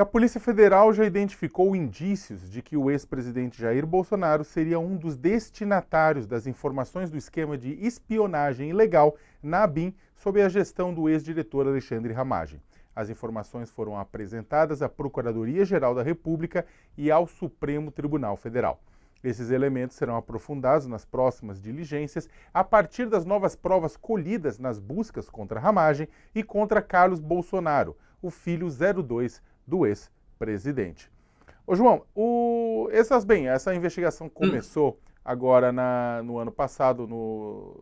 A Polícia Federal já identificou indícios de que o ex-presidente Jair Bolsonaro seria um dos destinatários das informações do esquema de espionagem ilegal na ABIN sob a gestão do ex-diretor Alexandre Ramagem. As informações foram apresentadas à Procuradoria-Geral da República e ao Supremo Tribunal Federal. Esses elementos serão aprofundados nas próximas diligências a partir das novas provas colhidas nas buscas contra Ramagem e contra Carlos Bolsonaro, o filho 02 do ex-presidente. Ô João, essa investigação começou agora no ano passado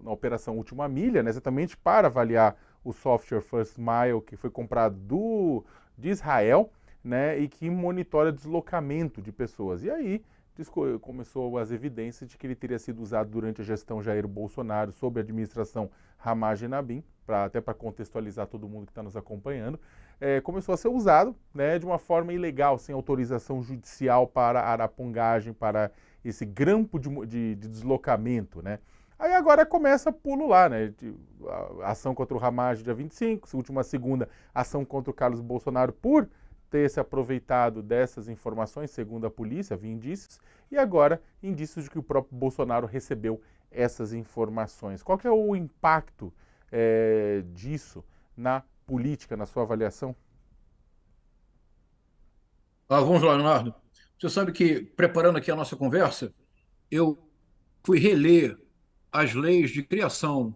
na Operação Última Milha, né, exatamente para avaliar o software First Mile que foi comprado de Israel, né, e que monitora deslocamento de pessoas. E aí começou as evidências de que ele teria sido usado durante a gestão Jair Bolsonaro, sob a administração Ramagem Nabin, até para contextualizar todo mundo que está nos acompanhando, começou a ser usado, né, de uma forma ilegal, sem autorização judicial para arapongagem, para esse grampo de deslocamento, né. Aí agora começa pulo lá, né, a ação contra o Ramagem dia 25, última segunda, ação contra o Carlos Bolsonaro por ter se aproveitado dessas informações, segundo a polícia, havia indícios, e agora indícios de que o próprio Bolsonaro recebeu essas informações. Qual que é o impacto disso na política, na sua avaliação? Vamos lá, Leonardo. Você sabe que, preparando aqui a nossa conversa, eu fui reler as leis de criação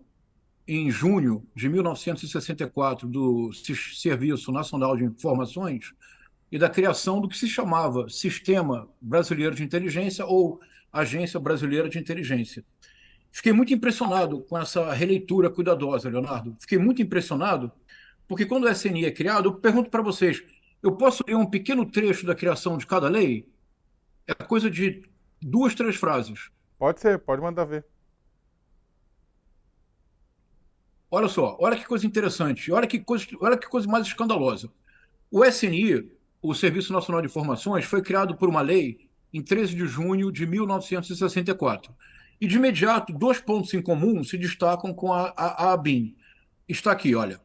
em junho de 1964 do Serviço Nacional de Informações e da criação do que se chamava Sistema Brasileiro de Inteligência ou Agência Brasileira de Inteligência. Fiquei muito impressionado com essa releitura cuidadosa, Leonardo. Fiquei muito impressionado porque quando o SNI é criado, eu pergunto para vocês, eu posso ler um pequeno trecho da criação de cada lei? É coisa de duas, três frases. Pode ser, pode mandar ver. Olha só, olha que coisa interessante, olha que coisa mais escandalosa. O SNI, o Serviço Nacional de Informações, foi criado por uma lei em 13 de junho de 1964. E, de imediato, dois pontos em comum se destacam com a ABIN. Está aqui, olha.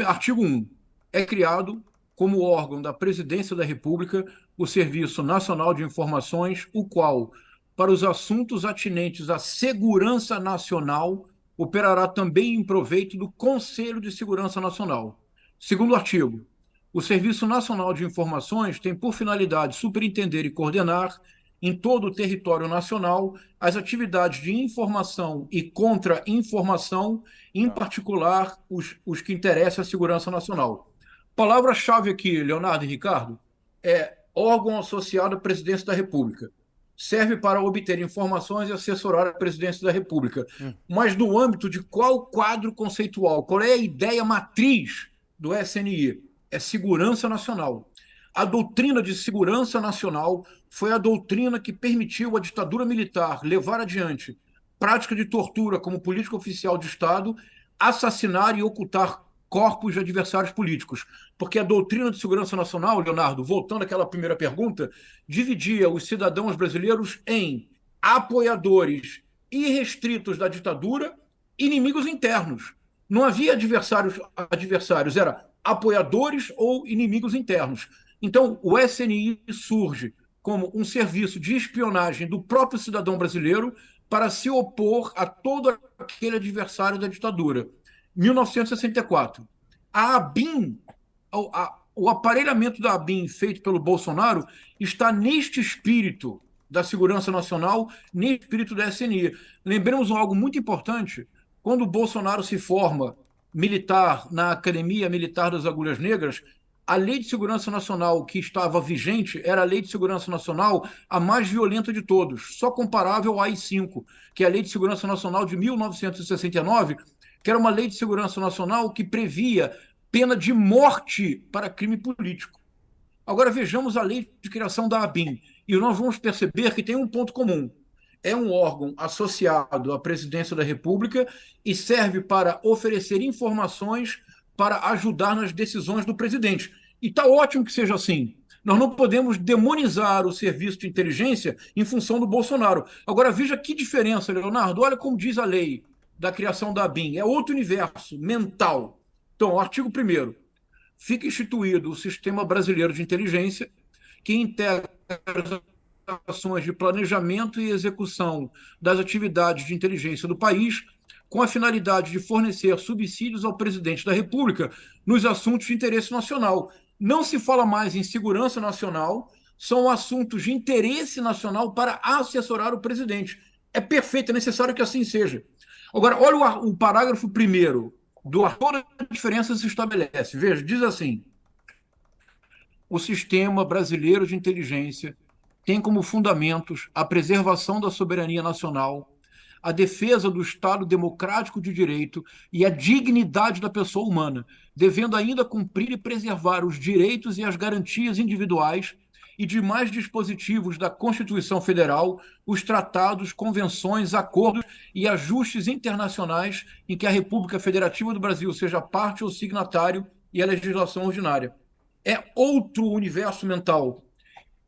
Artigo 1. É criado como órgão da Presidência da República o Serviço Nacional de Informações, o qual, para os assuntos atinentes à segurança nacional, operará também em proveito do Conselho de Segurança Nacional. Segundo artigo, o Serviço Nacional de Informações tem por finalidade superintender e coordenar em todo o território nacional as atividades de informação e contra-informação, em particular os que interessam à segurança nacional. Palavra-chave aqui, Leonardo e Ricardo, é órgão associado à Presidência da República. Serve para obter informações e assessorar a Presidência da República. Mas no âmbito de qual quadro conceitual? Qual é a ideia matriz do SNI? É segurança nacional. A doutrina de segurança nacional foi a doutrina que permitiu à ditadura militar levar adiante prática de tortura como política oficial de Estado, assassinar e ocultar corpos de adversários políticos. Porque a doutrina de segurança nacional, Leonardo, voltando àquela primeira pergunta, dividia os cidadãos brasileiros em apoiadores irrestritos da ditadura e inimigos internos. Não havia adversários, era apoiadores ou inimigos internos. Então, o SNI surge como um serviço de espionagem do próprio cidadão brasileiro para se opor a todo aquele adversário da ditadura. 1964. A ABIN, o aparelhamento da ABIN feito pelo Bolsonaro está neste espírito da segurança nacional, neste espírito da SNI. Lembremos algo muito importante, quando o Bolsonaro se forma militar na Academia Militar das Agulhas Negras, a Lei de Segurança Nacional que estava vigente era a Lei de Segurança Nacional a mais violenta de todos, só comparável ao AI-5, que é a Lei de Segurança Nacional de 1969, que era uma lei de segurança nacional que previa pena de morte para crime político. Agora vejamos a lei de criação da ABIN, e nós vamos perceber que tem um ponto comum. É um órgão associado à Presidência da República e serve para oferecer informações para ajudar nas decisões do presidente. E está ótimo que seja assim. Nós não podemos demonizar o serviço de inteligência em função do Bolsonaro. Agora, veja que diferença, Leonardo. Olha como diz a lei da criação da ABIN. É outro universo mental. Então, artigo 1º. fica instituído o Sistema Brasileiro de Inteligência, que integra as ações de planejamento e execução das atividades de inteligência do país, com a finalidade de fornecer subsídios ao presidente da República nos assuntos de interesse nacional. Não se fala mais em segurança nacional, são assuntos de interesse nacional para assessorar o presidente. É perfeito, é necessário que assim seja. Agora, olha o parágrafo primeiro do toda a diferença se estabelece. Veja, diz assim: o Sistema Brasileiro de Inteligência tem como fundamentos a preservação da soberania nacional, a defesa do Estado democrático de direito e a dignidade da pessoa humana, devendo ainda cumprir e preservar os direitos e as garantias individuais e demais dispositivos da Constituição Federal, os tratados, convenções, acordos e ajustes internacionais em que a República Federativa do Brasil seja parte ou signatário e a legislação ordinária. É outro universo mental.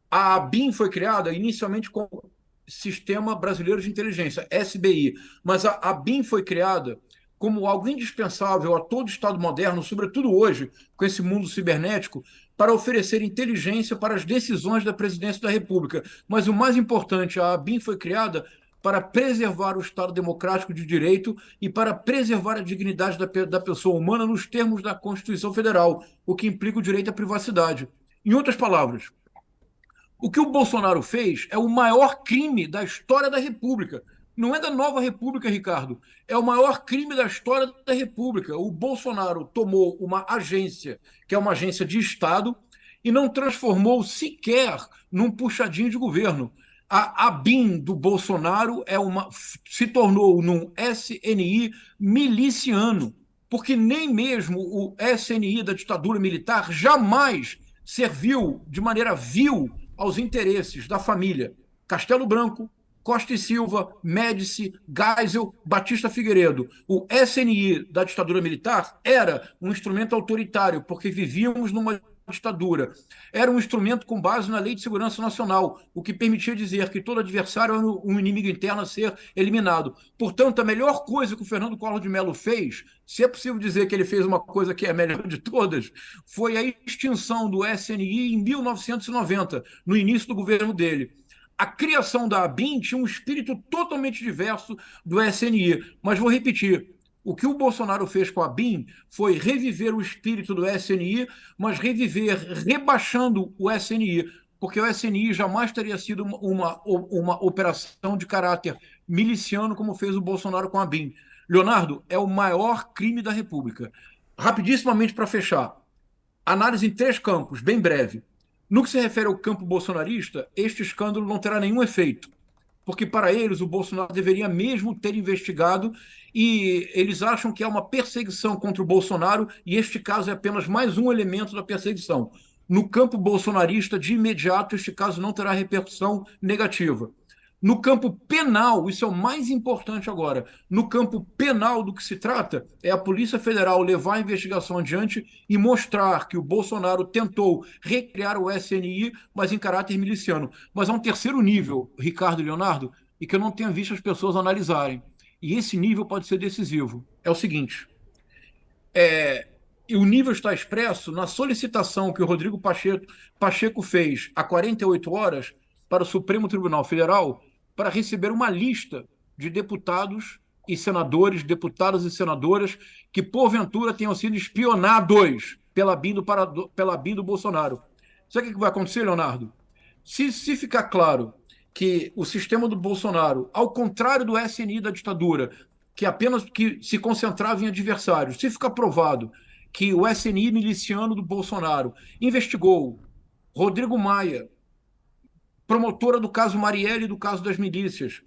A ABIN foi criada inicialmente como Sistema Brasileiro de Inteligência, SBI, mas a ABIN foi criada como algo indispensável a todo Estado moderno, sobretudo hoje, com esse mundo cibernético, para oferecer inteligência para as decisões da Presidência da República. Mas o mais importante, a ABIN foi criada para preservar o Estado democrático de direito e para preservar a dignidade da pessoa humana nos termos da Constituição Federal, o que implica o direito à privacidade. Em outras palavras, o que o Bolsonaro fez é o maior crime da história da República. Não é da nova República, Ricardo. É o maior crime da história da República. O Bolsonaro tomou uma agência, que é uma agência de Estado, e não transformou sequer num puxadinho de governo. A ABIN do Bolsonaro se tornou num SNI miliciano, porque nem mesmo o SNI da ditadura militar jamais serviu de maneira vil aos interesses da família Castelo Branco, Costa e Silva, Médici, Geisel, Batista Figueiredo. O SNI da ditadura militar era um instrumento autoritário, porque vivíamos numa ditadura. Era um instrumento com base na Lei de Segurança Nacional, o que permitia dizer que todo adversário era um inimigo interno a ser eliminado. Portanto, a melhor coisa que o Fernando Collor de Mello fez, se é possível dizer que ele fez uma coisa que é a melhor de todas, foi a extinção do SNI em 1990, no início do governo dele. A criação da ABIN tinha um espírito totalmente diverso do SNI, mas vou repetir, o que o Bolsonaro fez com a ABIN foi reviver o espírito do SNI, mas reviver rebaixando o SNI, porque o SNI jamais teria sido uma operação de caráter miliciano como fez o Bolsonaro com a ABIN. Leonardo, é o maior crime da República. Rapidissimamente para fechar, análise em 3 campos, bem breve. No que se refere ao campo bolsonarista, este escândalo não terá nenhum efeito, porque para eles o Bolsonaro deveria mesmo ter investigado e eles acham que é uma perseguição contra o Bolsonaro e este caso é apenas mais um elemento da perseguição. No campo bolsonarista, de imediato, este caso não terá repercussão negativa. No campo penal, isso é o mais importante agora, no campo penal do que se trata é a Polícia Federal levar a investigação adiante e mostrar que o Bolsonaro tentou recriar o SNI, mas em caráter miliciano. Mas há um terceiro nível, Ricardo e Leonardo, e que eu não tenho visto as pessoas analisarem. E esse nível pode ser decisivo. É o seguinte, e o nível está expresso na solicitação que o Rodrigo Pacheco fez há 48 horas para o Supremo Tribunal Federal para receber uma lista de deputados e senadores, deputadas e senadoras que, porventura, tenham sido espionados pela BIM do Bolsonaro. Sabe o que vai acontecer, Leonardo? Se ficar claro que o sistema do Bolsonaro, ao contrário do SNI da ditadura, que se concentrava em adversários, se ficar provado que o SNI miliciano do Bolsonaro investigou Rodrigo Maia, promotora do caso Marielle e do caso das milícias,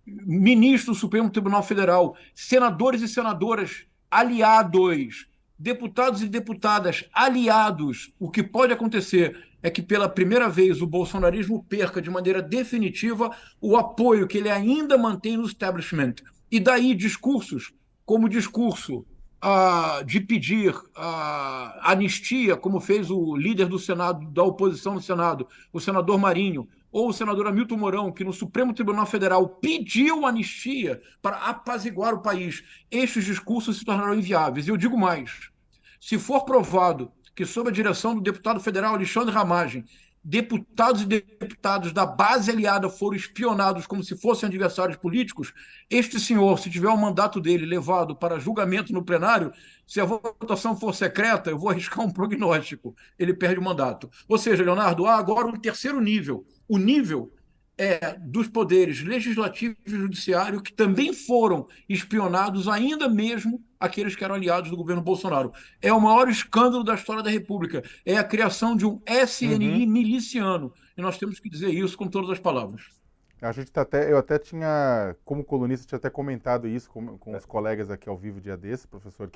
ministro do Supremo Tribunal Federal, senadores e senadoras aliados, deputados e deputadas aliados, o que pode acontecer é que pela primeira vez o bolsonarismo perca de maneira definitiva o apoio que ele ainda mantém no establishment. E daí discursos como o discurso de pedir anistia, como fez o líder do Senado, da oposição no Senado, o senador Marinho, ou o senador Hamilton Mourão, que no Supremo Tribunal Federal pediu anistia para apaziguar o país. Estes discursos se tornaram inviáveis. E eu digo mais, se for provado que, sob a direção do deputado federal Alexandre Ramagem, deputados e deputadas da base aliada foram espionados como se fossem adversários políticos, este senhor, se tiver o mandato dele levado para julgamento no plenário, se a votação for secreta, eu vou arriscar um prognóstico, ele perde o mandato. Ou seja, Leonardo, há agora um terceiro nível. O nível dos poderes legislativo e judiciário que também foram espionados, ainda mesmo aqueles que eram aliados do governo Bolsonaro. É o maior escândalo da história da República. É a criação de um SNI Uhum. miliciano. E nós temos que dizer isso com todas as palavras. A gente tá até, eu até tinha, como colunista, tinha até comentado isso com os colegas aqui ao vivo dia desse, professor,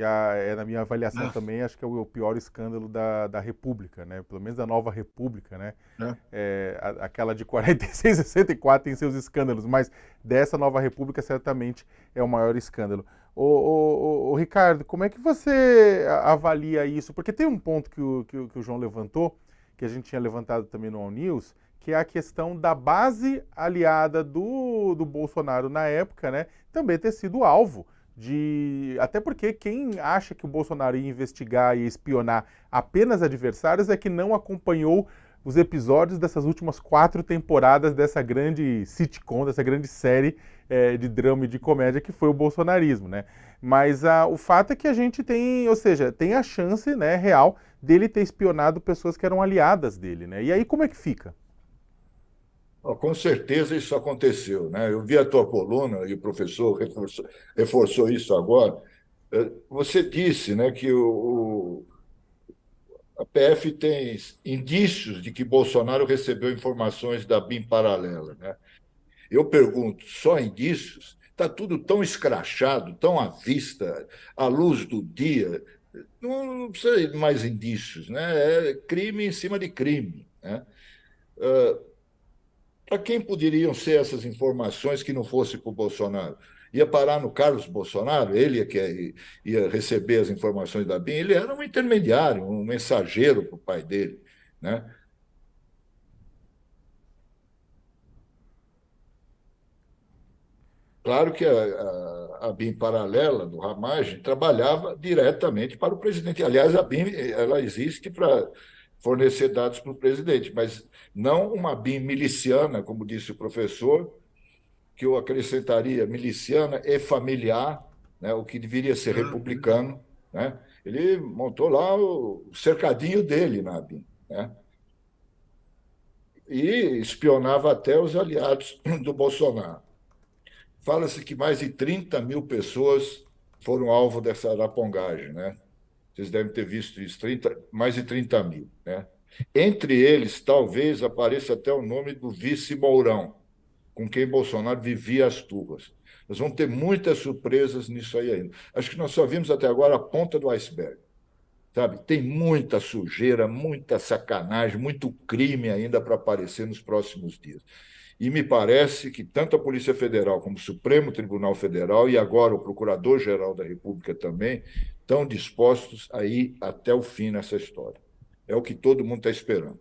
é na minha avaliação Né? também, acho que é o pior escândalo da República, né? Pelo menos da nova República, né? Né? Aquela de 46 e 64 tem seus escândalos, mas dessa nova República certamente é o maior escândalo. Ô, Ricardo, como é que você avalia isso? Porque tem um ponto que o João levantou, que a gente tinha levantado também no All News, que é a questão da base aliada do Bolsonaro na época, né? Também ter sido alvo até porque quem acha que o Bolsonaro ia investigar e espionar apenas adversários é que não acompanhou os episódios dessas últimas 4 temporadas dessa grande sitcom, dessa grande série de drama e de comédia que foi o bolsonarismo, né? Mas o fato é que a gente tem, ou seja, tem a chance, né, real dele ter espionado pessoas que eram aliadas dele, né? E aí como é que fica? Com certeza isso aconteceu, né? Eu vi a tua coluna e o professor reforçou isso agora. Você disse, né, que a PF tem indícios de que Bolsonaro recebeu informações da BIM paralela, né? Eu pergunto, só indícios? Está tudo tão escrachado, tão à vista, à luz do dia. Não precisa de mais indícios, né? É crime em cima de crime, né? Para quem poderiam ser essas informações que não fosse para o Bolsonaro? Ia parar no Carlos Bolsonaro, ele ia receber as informações da BIM, ele era um intermediário, um mensageiro para o pai dele, né? Claro que a BIM paralela do Ramagem trabalhava diretamente para o presidente. Aliás, a BIM ela existe para fornecer dados para o presidente, mas não uma BIM miliciana, como disse o professor, que eu acrescentaria miliciana e familiar, né, o que deveria ser republicano, né? Ele montou lá o cercadinho dele na BIM, né? E espionava até os aliados do Bolsonaro. Fala-se que mais de 30 mil pessoas foram alvo dessa arapongagem, né? Vocês devem ter visto isso, mais de 30 mil, né? Entre eles, talvez apareça até o nome do vice Mourão, com quem Bolsonaro vivia as turras. Nós vamos ter muitas surpresas nisso aí ainda. Acho que nós só vimos até agora a ponta do iceberg, sabe? Tem muita sujeira, muita sacanagem, muito crime ainda para aparecer nos próximos dias. E me parece que tanto a Polícia Federal como o Supremo Tribunal Federal e agora o Procurador-Geral da República também estão dispostos a ir até o fim nessa história. É o que todo mundo está esperando.